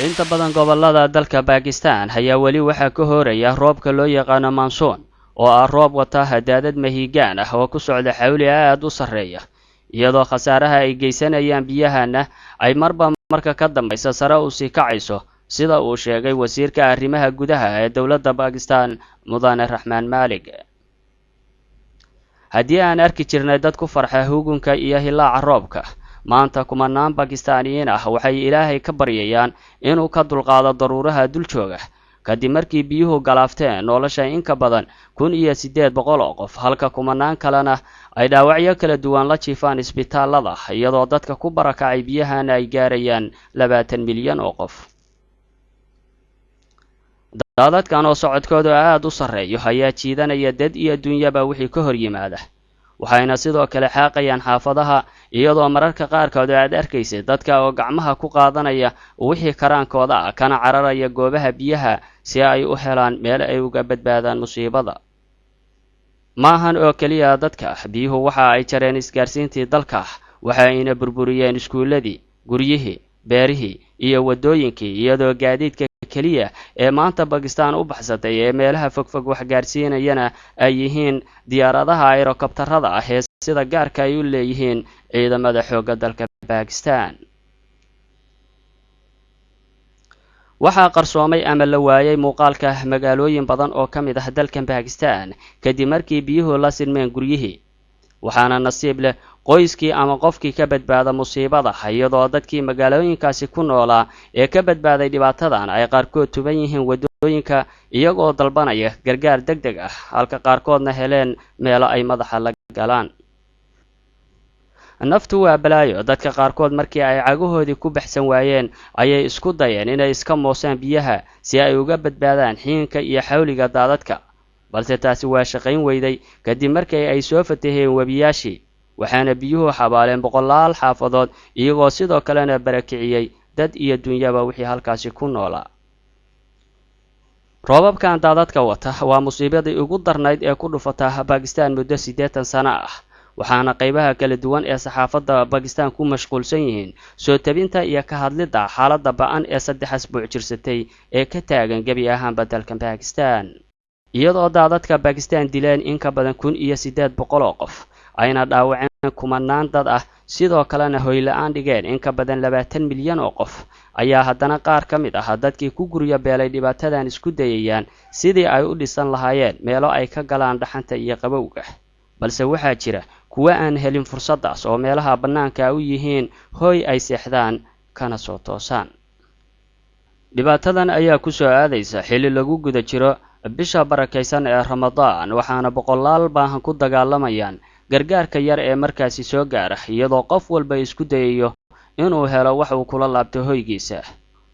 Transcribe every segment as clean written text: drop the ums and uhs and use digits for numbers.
inta badan gobollada dalka Pakistan ayaa weli waxaa ka horaya roobka loo yaqaano monsoon oo ah roob wata hadaadad mahiigaan ah oo ku socda xawli aad u sarreeya iyadoo khasaaraha ay geysanayaan biyahana ay marba marka ka dambaysa sare u sii kacayso sida uu sheegay wasiirka arrimaha gudaha ee dowladda Pakistan Mudane Rahman Malik. haddii aan arki jirnay dad ku farxa hugunka iyo hilaaca roobka, maanta kumanaan Pakistaaniyiin ah waxay Ilaahay ka baryayaan inuu ka dulqaado daruuraha dul jooga kadib markii biyuhu galaafteen nolosha in ka badan 1800 oo qof, halka kumanaan kalena ay dhaawacyo kala duwan la jiifaan isbitaalada iyadoo dadka ku barakacay biyahana ay gaarayaan 20 milyan oo qof. daadadkan oo socodkoodu aad u sarreeyo ayaa jiidanaya dad iyo dunyaba wixii ka hor yimaada, waxayna sidoo kale xaaqayaan xaafadaha iyadoo mararka qaarkood aad arkaysa dadka oo gacmaha ku qaadanaya wixii karaankooda ah kana cararaya goobaha biyaha si ay u helaan meel ay uga badbaadaan musiibada. maahan oo kaliya dadka, biyuhu waxa ay jareen isgaarsiintii dalka, waxa ayna burburiyeen iskuuladii, guryihii, beerihii iyo wadooyinkii, iyadoo gaadiidka kaliya ee maanta Pakistan u baxsatay ee meelaha fogfog wax gaarsiinayana ay yihiin diyaaradaha aerokabtarada ah ee sida gaarka ay u leeyihiin ciidamada xoogga dalka Pakistan. waxaa qarsoomay ama la waayay muuqaalka magaalooyin badan oo ka mid ah dalka Pakistan kadib markii biyuhu la silmeen guryihii, waxaana nasiib leh qoyskii ama qofkii ka badbaada musiibada iyadoo dadkii magaalooyinkaasi ku noolaa ee ka badbaaday dhibaatadan ay qaarkood tuban yihiin wadooyinka iyagoo dalbanaya gargaar degdeg ah, halka qaarkoodna heleen meelo ay madaxa la galaan. naftu waa balaayo, dadka qaarkood markii ay cagahoodii ku baxsan waayeen ayay isku dayeen inay iska moosaan biyaha si ay uga badbaadaan xiinka iyo xawliga daadadka, balse taasi waa shaqayn weyday kadib markii ay soo fataheen webiyaashii, waxaana biyuhu xabaaleen boqolaal xaafadood iyagoo sidoo kalena barakiciyay dad iyo dunyaba wixii halkaasi ku noolaa. roobabkan daadadka wata waa musiibadii ugu darnayd ee ku dhufata Pakistan muddo 80 sano ah, waxaana qaybaha kala duwan ee saxaafadda Pakistan ku mashquulsan yihiin soo tabinta iyo ka hadlidda xaaladda ba'an ee 3 asbuuc jirsatay ee ka taagan gebi ahaanba dalka Pakistan, iyadoo daadadka Pakistan dileen in ka badan 1800 oo qof ayna dhaawaceen kumanaan dad ah, sidoo kalena hoy la'aan dhigeen in ka badan 20 milyan oo qof, ayaa haddana qaar ka mid ah dadkii ku guryo beelay dhibaatadan isku dayayaan sidii ay u dhisan lahaayeen meelo ay ka galaan dhaxanta iyo qabowga, balse waxaa jira kuwa aan helin fursadaas oo meelaha bannaanka u yihiin hoy ay seexdaan kana soo toosaan. dhibaatadan ayaa ku soo aadaysa xilli lagu guda jiro bisha barakaysan ee Ramadaan, waxaana boqolaal baahan ku dagaalamayaan gargaarka yar ee markaasi soo gaara iyadoo qof walba isku dayayo inuu helo wax uu kula laabto hoygiisa.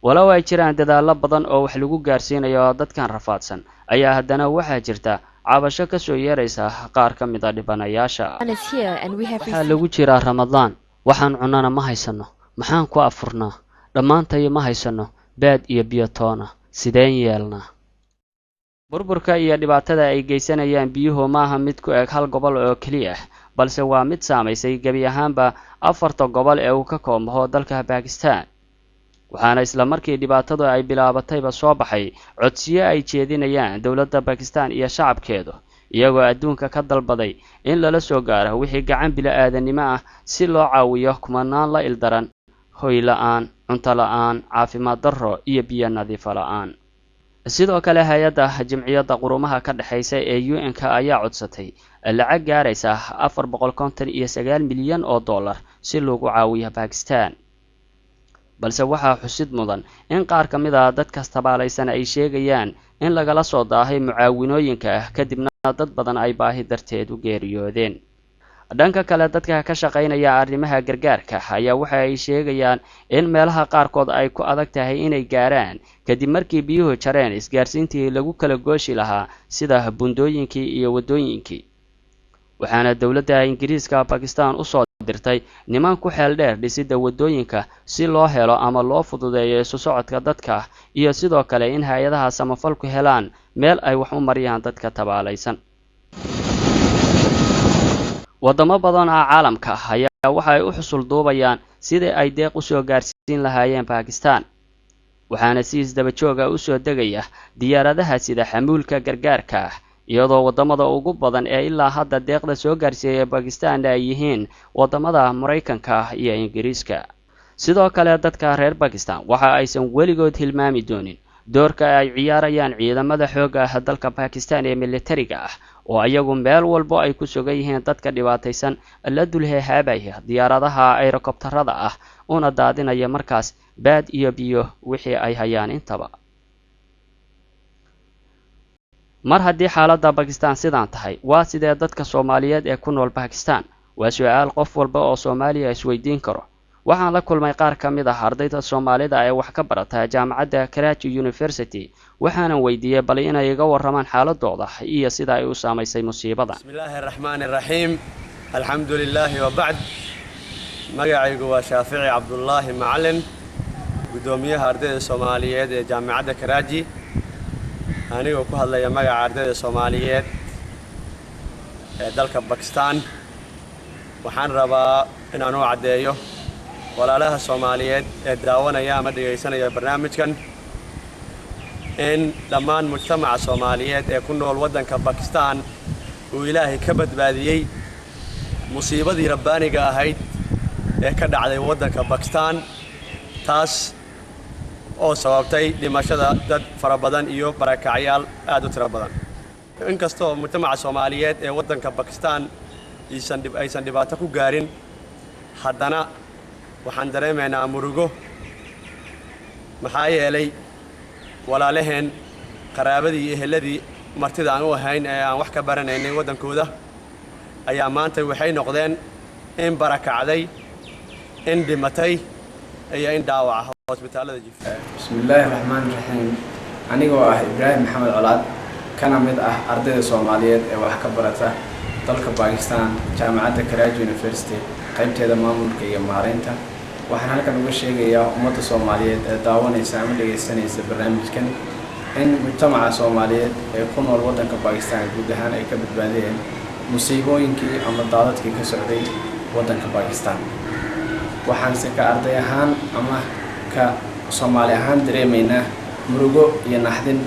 walow ay jiraan dadaallo badan oo wax lagu gaarsiinayo dadkan rafaadsan, ayaa haddana waxaa jirta cabasho ka soo yeeraysa qaar ka mid ah dhibanayaasha. waxaa lagu jiraa Ramadaan, waxaan cunana ma haysano, maxaan ku afurnaa, dhammaantay ma haysano baad iyo biyo toona, sideen yeelnaa? burburka iyo dhibaatada ay geysanayaan biyuhu maaha mid ku eg hal gobol oo kaliya, balse waa mid saamaysay gebi ahaanba 4 gobol ee uu ka koobmo dalka Pakistan, waxaana isla markii dhibaatadu ay bilaabatayba soo baxay codsiyo ay jeedinayaan dowladda Pakistan iyo shacabkeedu, iyagoo adduunka ka dalbaday in lala soo gaaro wixii gacan bila'aadanimo ah si loo caawiyo kumanaan la ildaran hoy la'aan, cunto la'aan, caafimaad darro iyo biyo nadiif la'aan. sidoo kale hay'adda Jamciyadda Qurumaha ka dhaxaysa ee UN-ka ayaa codsatay lacag gaaraysa 459 milyan oo dollar si loogu caawiyo Pakistan, balse waxaa xusid mudan in qaar ka mid ah dadka tabaalaysan ay sheegayaan in lagala soo daahay mucaawinooyinka kadibna dad badan ay baahi darteed u geeriyoodeen. dhanka kale, dadka ka shaqaynaya arrimaha gargaarka ayaa waxa ay sheegayaan in meelaha qaarkood ay ku adag tahay inay gaaraan kadib markii biyuhu jareen isgaarsiintii lagu kala gooshi lahaa sida bundooyinkii iyo wadooyinkii, waxaana dowladda Ingiriiska Pakistan u soo dirtay niman ku xeel dheer dhisidda wadooyinka si loo helo ama loo fududeeyo isu socodka dadka iyo sidoo kale in hay'adaha samafalku helaan meel ay wax u mariyaan dadka tabaalaysan. wadamo badan oo caalamka ayaa waxa ay u xusul duubayaan sidii ay deeq u soo gaarsiin lahaayeen Pakistan, waxaana si isdaba jooga u soo degaya diyaaradaha sida xamuulka gargaarka ah iyadoo wadamada ugu badan ee ilaa hadda deeqda soo gaarsiiyay Pakistan ay yihiin wadamada Mareykanka iyo Ingiriiska. sidoo kale dadka reer Pakistan waxa aysan weligood hilmaami doonin doorka ay ciyaarayaan ciidamada xoogga ah dalka Pakistan ee militariga ah oo ayagu meel walba ay ku sugan yihiin dadka dhibaataysan la dulheehaabaya diyaaradaha aerokoobtarada ah una daadinaya markaas baad iyo biyo wixii ay hayaan intaba. mar haddii xaaladda Pakistan sidaan tahay waa sidee dadka Soomaaliyeed ee ku nool Pakistan waa su'aal qof walba oo Soomaaliya isweydiin karo. waxaan la kulmay qaar ka mid ah ardayda Soomaalida ee wax ka barata jaamacadda Karachi University waxaana weydiiyay bal inay iga waramaan xaaladooda iyo sida ay u saameysay musiibada. Bismillahir Rahmanir Rahim. Alhamdulillah wa ba'd. magacaygu waa Shaafici Cabdullaahi Macalin gudoomiyaha ardayda Soomaaliyeed ee jaamacadda Karachi anigoo ku hadlaya magaca ardayda Soomaaliyeed ee dalka Pakistan waxaan rabaa inaan u cadeeyo walaalaha Soomaaliyeed ee daawanaya ama dhageysanaya barnaamijkan in dhammaan mujtamaca Soomaaliyeed ee ku nool wadanka Pakistan uu Ilaahay ka badbaadiyay musiibadii rabbaaniga ahayd ee ka dhacday wadanka Pakistan taas oo sababtay dhimashada dad fara badan iyo barakacyaal aad u tiro badan. inkastoo mujtamaca Soomaaliyeed ee wadanka Pakistan aysan dhibaato ku gaarin haddana waxaan dareemaynaa murugo maxaa yeelay walaalaheen qaraabadii iyo eheladii martida aan u ahayn ee aan wax ka baranaynay wadankooda ayaa maanta waxay noqdeen in barakacday in dhimatay iyo in dhaawac hospitaalada jiifta. Bismillahir Rahmanir Rahim. anigoo ah Ibrahim Maxamed Colaad kana mid ah ardayda Soomaaliyeed ee wax ka barata dalka Pakistan jaamacadda Karachi University qaybteeda maamulka iyo maareynta. waxaan halkan uga sheegayaa ummadda Soomaaliyeed ee daawanaysa ama dhageysanaysa barnaamijkan in mujtamaca Soomaaliyeed ee ku nool wadanka Pakistan guud ahaan ay ka badbaadeen musiibooyinkii ama daadadkii ka socday wadanka Pakistan. waxaan si ka arday ahaan ama ka Soomaali ahaan dareemaynaa murugo iyo naxdin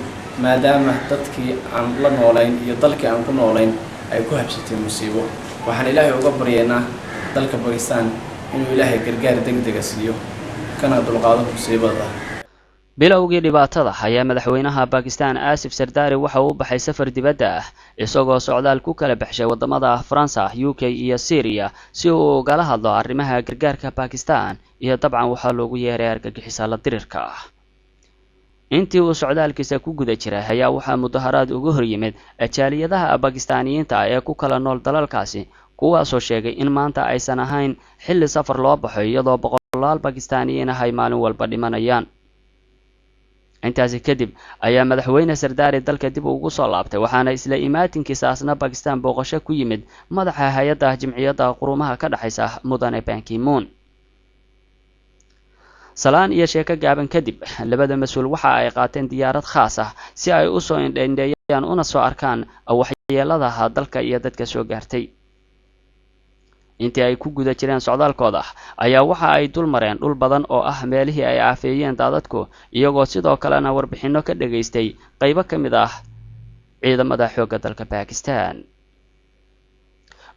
maadaama dadkii aan la noolayn iyo dalkii aan ku noolayn ay ku habsatay musiibo. waxaan Ilaahay uga baryaynaa dalka Pakistan inuu Ilaahay gargaar degdeg ah siiyo kana dulqaado musiibada. bilowgii dhibaatada ayaa madaxweynaha Pakistan Asif Zardari waxa uu baxay safar dibadda ah isagoo socdaal ku kala baxshay wadamada France, UK iyo Syria si uu uga hadlo arrimaha gargaarka Pakistan iyo dabcan waxa loogu yeeray argagixisada la dirirka ah. intii uu socdaalkiisa ku guda jiray ayaa waxa mudaharaad ugu horyimid ajaaliyadaha Pakistaaniyiinta ee ku kala nool dalalkaasi kuwaasoo sheegay in maanta aysan ahayn xilli safar loo baxo iyadoo boqolaal Pakistaaniyiin ay maalin walba dhimanayaan. intaasi kadib ayaa madaxweyne Zardari dalka dib ugu soo laabtay waxaana isla imaatinkiisa asna Pakistan booqasho ku yimid madaxa hay'adda Jimciyadda Quruumaha ka dhaxaysa mudane Ban Ki-moon. salaan iyo sheeko gaaban kadib labada mas'uul waxa ay qaateen diyaarad khaas ah si ay u soo indheeyaan una soo arkaan waxyeelada dalka iyo dadka soo gaartay. intii ay ku guda jireen socdaalkooda ayaa waxa ay dul mareen dhul badan oo ah meelihii ay aafeeyeen daadadku iyagoo sidoo kalena warbixino ka dhageystay qaybo ka mid ah ciidamada xoogga dalka Pakistan.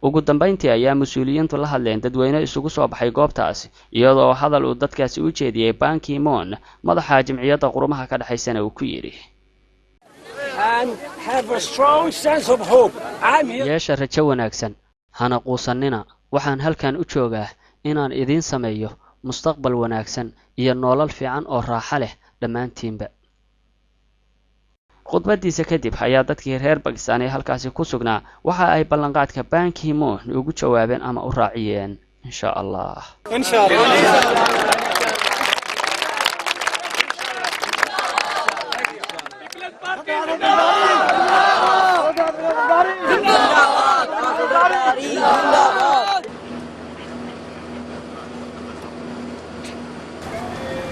ugu dambeyntii ayaa mas'uuliyiintu la hadleen dadweyne isugu soo baxay goobtaas iyadoo hadal uu dadkaasi u jeediyay Ban Ki-moon madaxa Jimciyadda Quruumaha ka dhaxaysana uu ku yiri yeesha rajo wanaagsan hana quusanina waxaan halkan u joogaa inaan idin sameeyo mustaqbal wanaagsan iyo nolol fiican oo raaxo leh dhammaantiinba. khudbadiisa kadib ayaa dadkii reer Pakistan ee halkaasi ku sugnaa waxa ay ballanqaadka Ban Ki-moon ugu jawaabeen ama u raaciyeen insha Allah.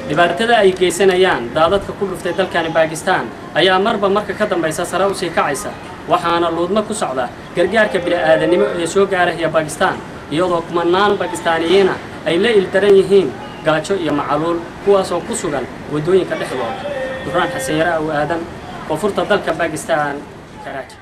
dhibaatada ay geysanayaan daadadka ku dhuftay dalkani Pakistan ayaa marba marka ka dambaysa sare u sii kacaysa waxaana luudma ku socda gargaarka bini'aadanimo ee soo gaaraya Pakistan iyadoo kumanaan Pakistaaniyiin ay la ildaran yihiin gaajo iyo macaluul kuwaasoo ku sugan waddooyinka dhexdooda. duraan xasan yare oo aadan koonfurta dalka Pakistan Karachi.